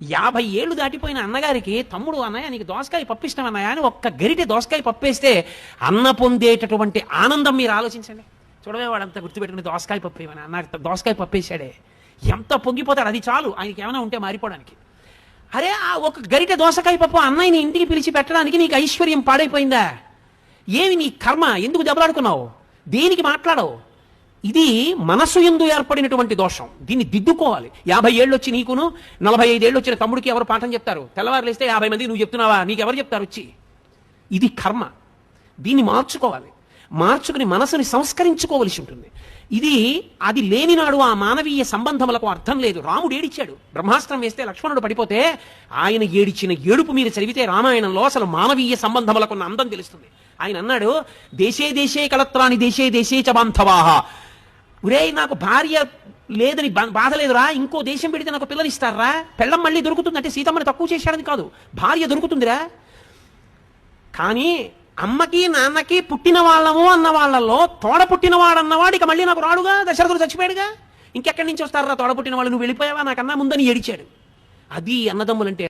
50 ఏళ్ళు దాటిపోయిన అన్నగారికి తమ్ముడు అన్నయ్య నీకు దోసకాయ పప్పు ఇష్టం అన్నయ్య అని ఒక్క గరిటె దోసకాయ పప్పేస్తే అన్న పొందేటటువంటి ఆనందం మీరు ఆలోచించండి. చూడవే వాడంతా గుర్తుపెట్టుకుని దోసకాయ పప్పు ఏమన్నా అన్న దోసకాయ పప్పేసాడే ఎంత పొంగిపోతాడు, అది చాలు ఆయనకి ఏమైనా ఉంటే మారిపోవడానికి. అరే ఆ ఒక గరిటె దోసకాయ పప్పు అన్నయ్యని ఇంటికి పిలిచి పెట్టడానికి నీకు ఐశ్వర్యం పాడైపోయిందా? ఏమి నీ కర్మ? ఎందుకు దెబ్బలాడుకున్నావు? దేనికి మాట్లాడవు? ఇది మనసు యందు ఏర్పడినటువంటి దోషం. దీన్ని దిద్దుకోవాలి. 50 ఏళ్ళు వచ్చి నీకును 45 ఏళ్ళు వచ్చిన తమ్ముడికి ఎవరు పాఠం చెప్తారు? తెల్లవారు లేస్తే 50 మంది నువ్వు చెప్తున్నావా? నీకెవరు చెప్తారు వచ్చి? ఇది కర్మ. దీన్ని మార్చుకోవాలి. మార్చుకుని మనసుని సంస్కరించుకోవలసి ఉంటుంది. అది లేనినాడు ఆ మానవీయ సంబంధములకు అర్థం లేదు. రాముడు ఏడిచాడు, బ్రహ్మాస్త్రం వేస్తే లక్ష్మణుడు పడిపోతే ఆయన ఏడిచిన ఏడుపు మీరు చదివితే రామాయణంలో అసలు మానవీయ సంబంధములకు ఉన్న అందం తెలుస్తుంది. ఆయన అన్నాడు, దేశే దేశే కలత్రాని దేశే దేశే చ బాంధవాహ. ఒరే నాకు భార్య లేదని బాధ లేదురా, ఇంకో దేశం పెడితే నాకు పిల్లలు ఇస్తారా? పెళ్ళం మళ్ళీ దొరుకుతుంది అంటే సీతమ్మని తక్కువ చేశాడని కాదు, భార్య దొరుకుతుందిరా. కానీ అమ్మకి నాన్నకి పుట్టిన వాళ్ళము అన్న వాళ్ళలో తోడ పుట్టినవాడు అన్నవాడు ఇక మళ్ళీ నాకు రాడుగా, దశరథుడు చచ్చిపోయాడుగా, ఇంకెక్కడి నుంచి వస్తారా తోడ పుట్టిన వాళ్ళు? నువ్వు వెళ్ళిపోయావా నాకన్నా ముందని ఏడిచాడు. అది అన్నదమ్ములంటే.